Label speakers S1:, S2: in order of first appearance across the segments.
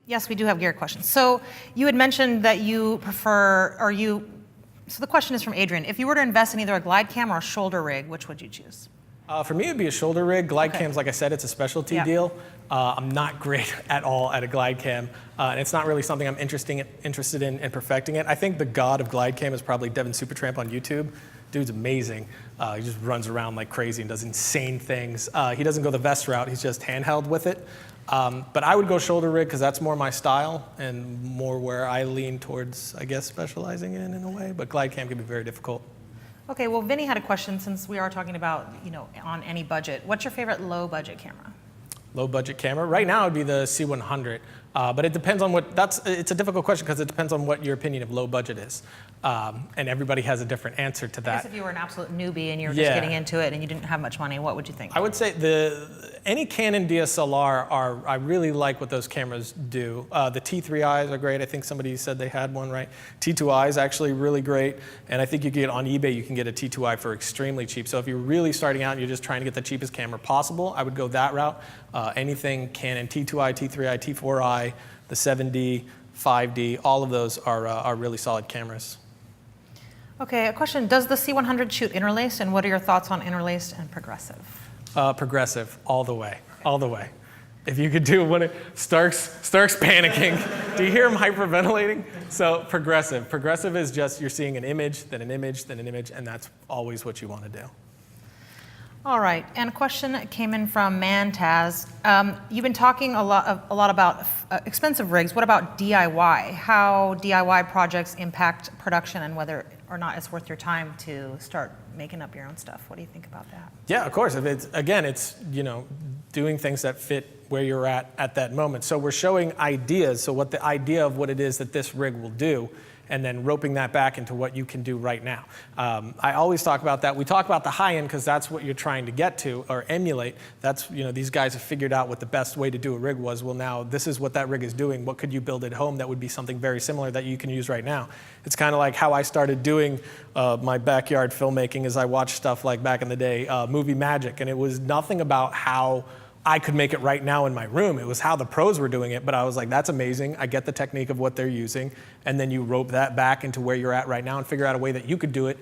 S1: Yes, we do have gear questions. So you had mentioned that you prefer, so the question is from Adrian. If you were to invest in either a glide cam or a shoulder rig, which would you choose?
S2: For me, it would be a shoulder rig. Glide cams, like I said, it's a specialty deal. I'm not great at all at a glide cam, and it's not really something I'm interested in perfecting it. I think the god of glide cam is probably Devin Supertramp on YouTube. Dude's amazing. He just runs around like crazy and does insane things. He doesn't go the vest route. He's just handheld with it. But I would go shoulder rig because that's more my style and more where I lean towards, I guess, specializing in a way. But glide cam can be very difficult.
S1: Okay, well, Vinny had a question since we are talking about, on any budget. What's your favorite low budget camera?
S2: Low budget camera? Right now it would be the C100. But it depends on it's a difficult question because it depends on what your opinion of low budget is. And everybody has a different answer to that.
S1: I guess if you were an absolute newbie and you were just getting into it and you didn't have much money, what would you think?
S2: I would say any Canon DSLR I really like what those cameras do. The T3Is are great. I think somebody said they had one, right? T2I is actually really great. And I think you can get on eBay, you can get a T2I for extremely cheap. So if you're really starting out and you're just trying to get the cheapest camera possible, I would go that route. Anything Canon T2I, T3I, T4I, the 7D, 5D, all of those are really solid cameras.
S1: Okay, a question. Does the C100 shoot interlaced, and what are your thoughts on interlaced and progressive?
S2: Progressive, all the way, all the way. If you could do one, Stark's panicking. Do you hear him hyperventilating? So progressive. Progressive is just you're seeing an image, then an image, then an image, and that's always what you want to do.
S1: All right, and a question came in from Mantaz. You've been talking a lot about expensive rigs. What about DIY? How DIY projects impact production and whether or not it's worth your time to start making up your own stuff? What do you think about that?
S2: Yeah, of course. If it's doing things that fit where you're at that moment. So we're showing ideas. So what the idea of what it is that this rig will do, and then roping that back into what you can do right now. I always talk about that. We talk about the high end because that's what you're trying to get to or emulate. That's, these guys have figured out what the best way to do a rig was. Well, now this is what that rig is doing. What could you build at home that would be something very similar that you can use right now? It's kind of like how I started doing my backyard filmmaking as I watched stuff like back in the day, movie magic. And it was nothing about how I could make it right now in my room. It was how the pros were doing it, but I was like, that's amazing. I get the technique of what they're using, and then you rope that back into where you're at right now and figure out a way that you could do it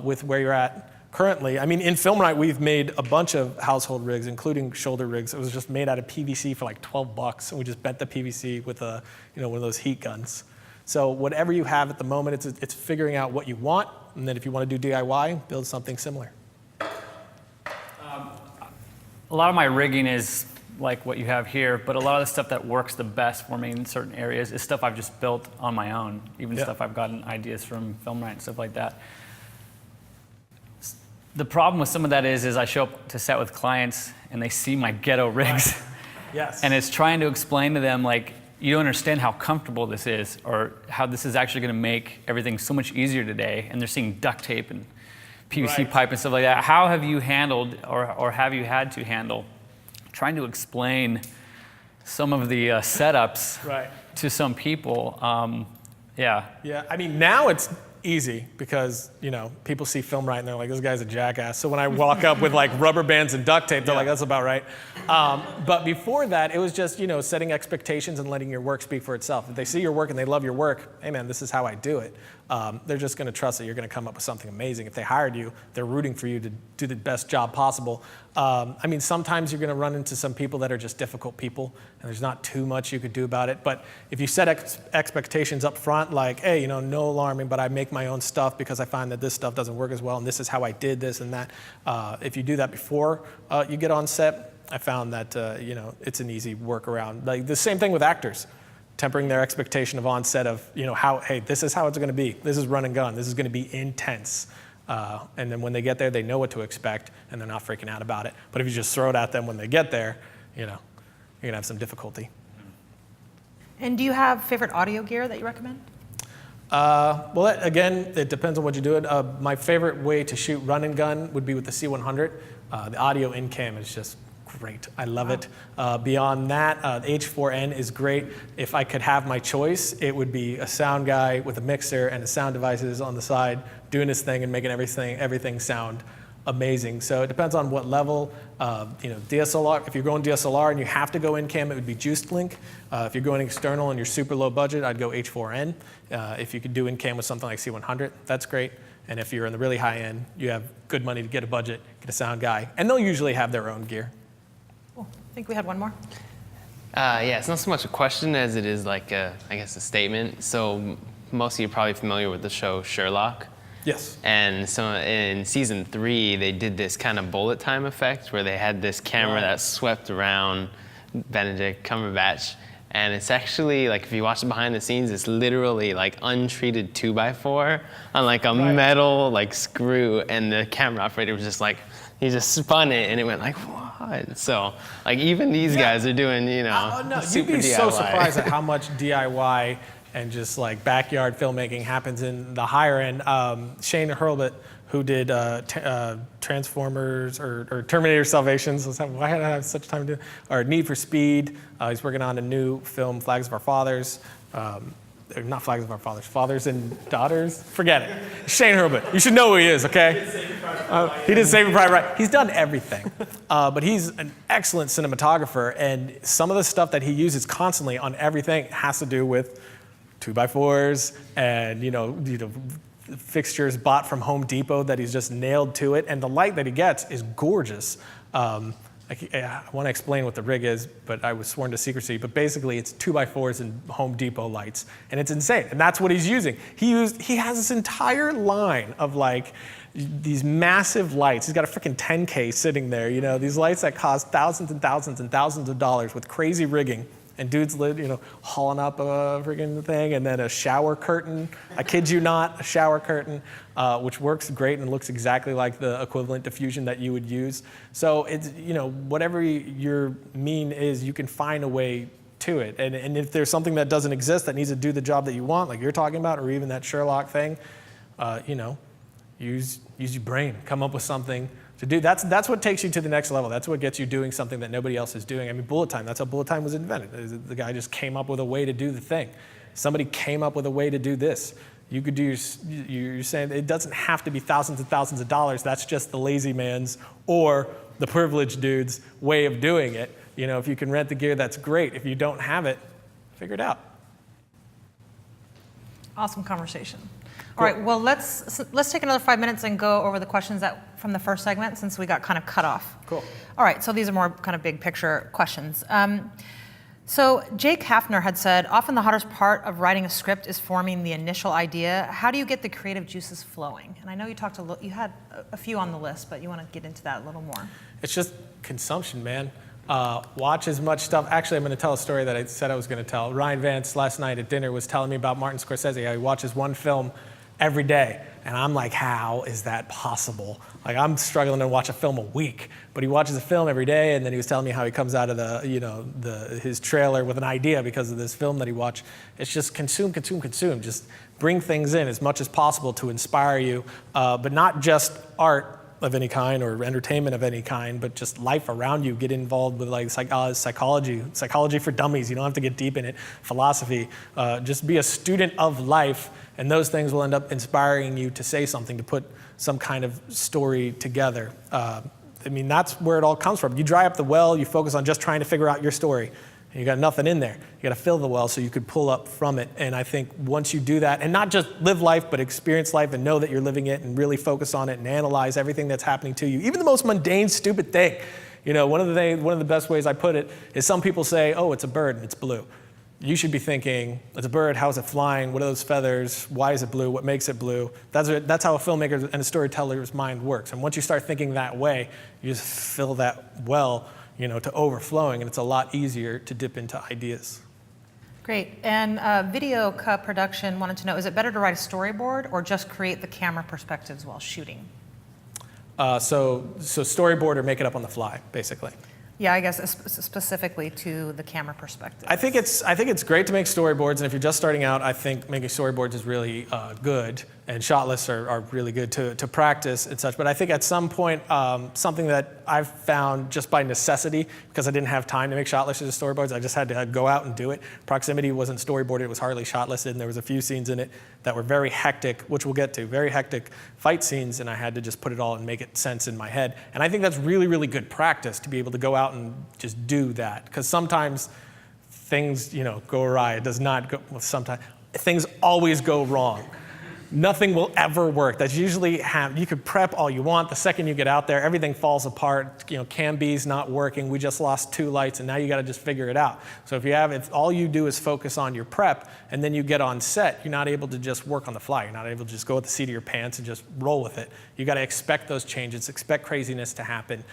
S2: with where you're at currently. I mean, in Filmright, we've made a bunch of household rigs, including shoulder rigs. It was just made out of PVC for like 12 bucks, and we just bent the PVC with one of those heat guns. So whatever you have at the moment, it's figuring out what you want, and then if you want to do DIY, build something similar.
S3: A lot of my rigging is like what you have here, but a lot of the stuff that works the best for me in certain areas is stuff I've just built on my own, even stuff I've gotten ideas from Filmright and stuff like that. The problem with some of that is I show up to set with clients and they see my ghetto rigs.
S2: Right. Yes.
S3: And it's trying to explain to them, like, you don't understand how comfortable this is or how this is actually going to make everything so much easier today. And they're seeing duct tape and PVC pipe and stuff like that. How have you handled or have you had to handle trying to explain some of the setups to some people? Yeah, I mean, now it's easy because, people see Filmright and they're like, this guy's a jackass. So when I walk up with like rubber bands and duct tape, they're like, that's about right. But before that, it was just, setting expectations and letting your work speak for itself. If they see your work and they love your work, hey man, this is how I do it. They're just going to trust that you're going to come up with something amazing. If they hired you, they're rooting for you to do the best job possible. I mean, sometimes you're going to run into some people that are just difficult people, and there's not too much you could do about it. But if you set expectations up front, like, hey, no alarming, but I make my own stuff because I find that this stuff doesn't work as well, and this is how I did this and that. If you do that before you get on set, I found that it's an easy workaround. Like the same thing with actors. Tempering their expectation of onset of, hey, this is how it's going to be. This is run and gun. This is going to be intense. And then when they get there, they know what to expect, and they're not freaking out about it. But if you just throw it at them when they get there, you're going to have some difficulty.
S1: And do you have favorite audio gear that you recommend?
S2: Well, again, it depends on what you're doing. My favorite way to shoot run and gun would be with the C100. The audio in cam is just great. I love it. Beyond that, the H4n is great. If I could have my choice, it would be a sound guy with a mixer and the sound devices on the side doing his thing and making everything sound amazing. So it depends on what level. DSLR, if you're going DSLR and you have to go in cam, it would be Juiced Link. If you're going external and you're super low budget, I'd go H4n. If you could do in cam with something like C100, that's great. And if you're in the really high end, you have good money to get a budget, get a sound guy, and they'll usually have their own gear.
S1: Cool. I think we had one more.
S4: Yeah, it's not so much a question as it is like I guess a statement. So most of you are probably familiar with the show Sherlock.
S2: Yes.
S4: And so in season 3, they did this kind of bullet time effect where they had this camera that swept around Benedict Cumberbatch. And it's actually, like, if you watch the behind the scenes, it's literally like untreated 2x4 on like a metal like screw. And the camera operator was just like, he just spun it and it went like, what? So like even these guys are doing,
S2: No,
S4: super
S2: you'd be
S4: DIY.
S2: so surprised at how much DIY and just like backyard filmmaking happens in the higher end. Shane Hurlbut, who did Transformers or Terminator Salvations, why did I have such time to do? Or Need for Speed. He's working on a new film, Flags of Our Fathers. Not Flags of Our Fathers, Fathers and Daughters. Forget it. Shane Hurlbut. You should know who he is, okay? He did Saving Private Ryan. He's done everything. But he's an excellent cinematographer, and some of the stuff that he uses constantly on everything has to do with 2x4s and fixtures bought from Home Depot that he's just nailed to it, and the light that he gets is gorgeous. I want to explain what the rig is, but I was sworn to secrecy. But basically, it's 2x4s and Home Depot lights, and it's insane. And that's what he's using. He has this entire line of like these massive lights. He's got a freaking 10K sitting there. These lights that cost thousands and thousands and thousands of dollars with crazy rigging. And dudes hauling up a friggin' thing, and then a shower curtain. I kid you not, a shower curtain, which works great and looks exactly like the equivalent diffusion that you would use. So it's, whatever your mean is, you can find a way to it. And if there's something that doesn't exist that needs to do the job that you want, like you're talking about, or even that Sherlock thing, use your brain, come up with something to do. That's what takes you to the next level. That's what gets you doing something that nobody else is doing. I mean, bullet time, that's how bullet time was invented. The guy just came up with a way to do the thing. Somebody came up with a way to do this. You could do, you're saying it doesn't have to be thousands and thousands of dollars. That's just the lazy man's or the privileged dude's way of doing it. If you can rent the gear, that's great. If you don't have it, figure it out.
S1: Awesome conversation. All right, well, let's take another 5 minutes and go over the questions from the first segment since we got kind of cut off.
S2: Cool.
S1: All right, so these are more kind of big picture questions. So Jake Hafner had said, often the hardest part of writing a script is forming the initial idea. How do you get the creative juices flowing? And I know you had a few on the list, but you want to get into that a little more.
S2: It's just consumption, man. Watch as much stuff. Actually, I'm going to tell a story that I said I was going to tell. Ryan Vance last night at dinner was telling me about Martin Scorsese, how he watches one film every day. And I'm like, how is that possible? Like, I'm struggling to watch a film a week, but he watches a film every day. And then he was telling me how he comes out of his trailer with an idea because of this film that he watched. It's just consume. Just bring things in as much as possible to inspire you, but not just art of any kind or entertainment of any kind, but just life around you. Get involved with like psychology for dummies. You don't have to get deep in it. Philosophy. Just be a student of life, and those things will end up inspiring you to say something, to put some kind of story together. That's where it all comes from. You dry up the well, you focus on just trying to figure out your story. And you got nothing in there. You got to fill the well so you could pull up from it. And I think once you do that, and not just live life, but experience life and know that you're living it and really focus on it and analyze everything that's happening to you, even the most mundane, stupid thing. One of the best ways I put it is some people say, oh, it's a bird and it's blue. You should be thinking, it's a bird, how is it flying? What are those feathers? Why is it blue? What makes it blue? That's how a filmmaker and a storyteller's mind works. And once you start thinking that way, you just fill that well to overflowing, and it's a lot easier to dip into ideas.
S1: Great. And Video Production wanted to know, is it better to write a storyboard or just create the camera perspectives while shooting?
S2: So storyboard or make it up on the fly, basically.
S1: Yeah, I guess specifically to the camera perspective.
S2: I think it's great to make storyboards, and if you're just starting out, I think making storyboards is really good. and shot lists are really good to practice and such. But I think at some point, something that I've found just by necessity, because I didn't have time to make shot lists or storyboards, I just had to go out and do it. Proximity wasn't storyboarded, it was hardly shot listed, and there was a few scenes in it that were very hectic, which we'll get to, very hectic fight scenes, and I had to just put it all and make it sense in my head. And I think that's really, really good practice to be able to go out and just do that, because sometimes things, go awry. It does not go, well, sometimes things always go wrong. Nothing will ever work. That's usually you could prep all you want. The second you get out there, everything falls apart. Cam B's not working. We just lost 2 lights, and now you got to just figure it out. So if all you do is focus on your prep, and then you get on set, you're not able to just work on the fly. You're not able to just go with the seat of your pants and just roll with it. You got to expect those changes, expect craziness to happen.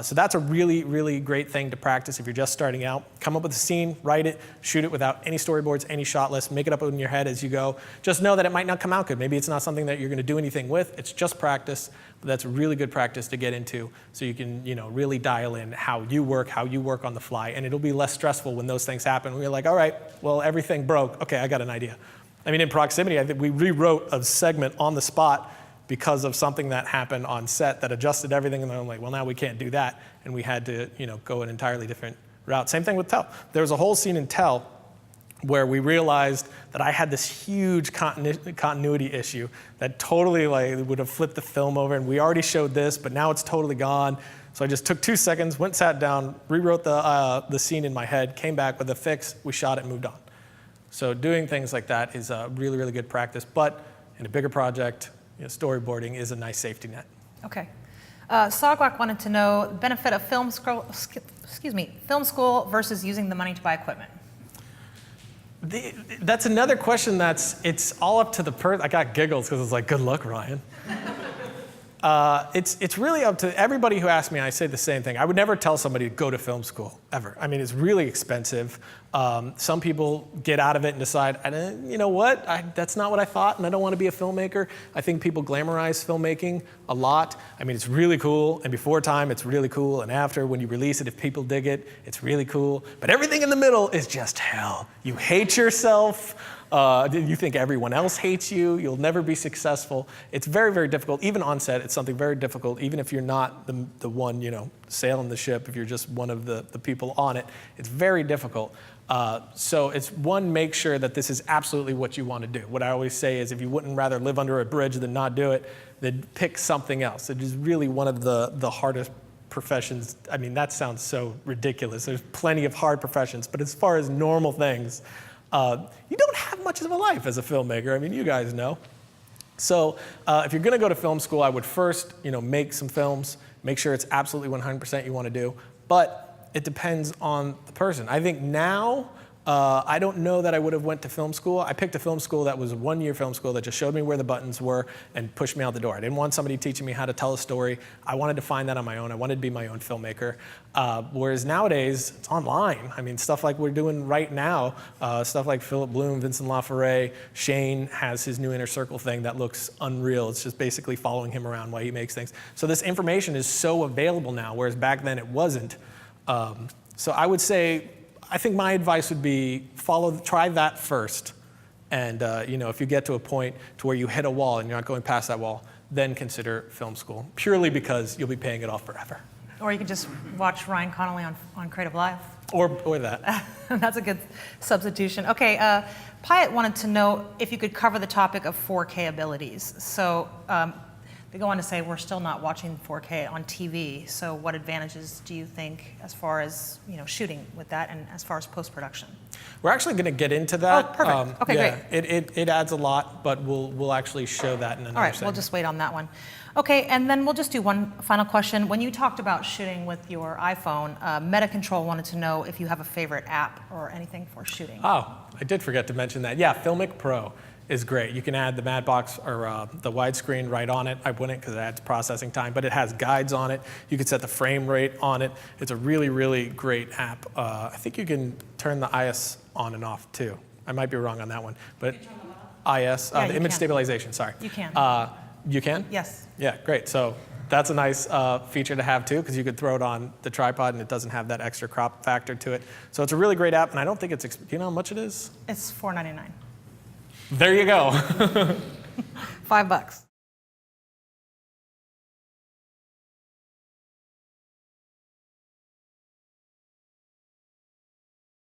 S2: So that's a really, really great thing to practice if you're just starting out. Come up with a scene, write it, shoot it without any storyboards, any shot lists, make it up in your head as you go. Just know that it might not come out good. Maybe it's not something that you're going to do anything with. It's just practice. But that's really good practice to get into, so you can really dial in how you work on the fly, and it'll be less stressful when those things happen. We're like, all right, well, everything broke. Okay, I got an idea. I mean, in Proximity, I think we rewrote a segment on the spot because of something that happened on set that adjusted everything, and then I'm like, well, now we can't do that, and we had to go an entirely different route. Same thing with Tell. There was a whole scene in Tell where we realized that I had this huge continuity issue that totally would have flipped the film over, and we already showed this, but now it's totally gone. So I just took 2 seconds, went, sat down, rewrote the scene in my head, came back with a fix, we shot it, and moved on. So doing things like that is a really, really good practice, but in a bigger project, storyboarding is a nice safety net.
S1: Okay. Sogwak wanted to know the benefit of film school versus using the money to buy equipment.
S2: That's another question it's all up to the person. I got giggles because it's like, good luck, Ryan. It's really up to everybody who asks me. I say the same thing. I would never tell somebody to go to film school, ever. I mean, it's really expensive. Some people get out of it and decide, you know what, that's not what I thought, and I don't want to be a filmmaker. I think people glamorize filmmaking a lot. I mean, it's really cool, and before time, it's really cool, and after, when you release it, if people dig it, it's really cool. But everything in the middle is just hell. You hate yourself. You think everyone else hates you. You'll never be successful. It's very, very difficult. Even on set, it's something very difficult. Even if you're not the one, sailing the ship, if you're just one of the people on it, it's very difficult. So it's make sure that this is absolutely what you want to do. What I always say is, if you wouldn't rather live under a bridge than not do it, then pick something else. It is really one of the hardest professions. I mean, that sounds so ridiculous. There's plenty of hard professions, but as far as normal things, you don't have much of a life as a filmmaker. I mean, you guys know. So if you're going to go to film school, I would first, make some films, make sure it's absolutely 100% you want to do. But it depends on the person. I think now, I don't know that I would have went to film school. I picked a film school that was a 1-year film school that just showed me where the buttons were and pushed me out the door. I didn't want somebody teaching me how to tell a story. I wanted to find that on my own. I wanted to be my own filmmaker. Whereas nowadays, it's online. I mean, stuff like we're doing right now, stuff like Philip Bloom, Vincent LaFerre, Shane has his new Inner Circle thing that looks unreal. It's just basically following him around while he makes things. So this information is so available now, whereas back then it wasn't. So I would say, I think my advice would be try that first. And if you get to a point to where you hit a wall and you're not going past that wall, then consider film school, purely because you'll be paying it off forever.
S1: Or you could just watch Ryan Connolly on Creative Live.
S2: Or that.
S1: That's a good substitution. Okay, Pyatt wanted to know if you could cover the topic of 4K abilities. So they go on to say we're still not watching 4K on TV. So what advantages do you think as far as shooting with that and as far as post-production? We're
S2: actually going to get into that.
S1: Oh, perfect. Okay, great.
S2: It adds a lot, but we'll actually show that in another
S1: All right,
S2: segment.
S1: we'll just wait on that one. Okay, and then we'll just do one final question. When you talked about shooting with your iPhone, MetaControl wanted to know if you have a favorite app or anything for shooting.
S2: Oh, I did forget to mention that. Yeah, Filmic Pro is great. You can add the matte box or the widescreen right on it. I wouldn't because it adds processing time, but it has guides on it. You can set the frame rate on it. It's a really, really great app. I think you can turn the IS on and off too. I might be wrong on that one, but IS, the image stabilization, sorry.
S1: You can.
S2: You can?
S1: Yes.
S2: Yeah, great. So that's a nice feature to have too, because you could throw it on the tripod and it doesn't have that extra crop factor to it. So it's a really great app, and I don't think it's, do you know how much it is?
S1: It's $4.99.
S2: There you go.
S1: $5.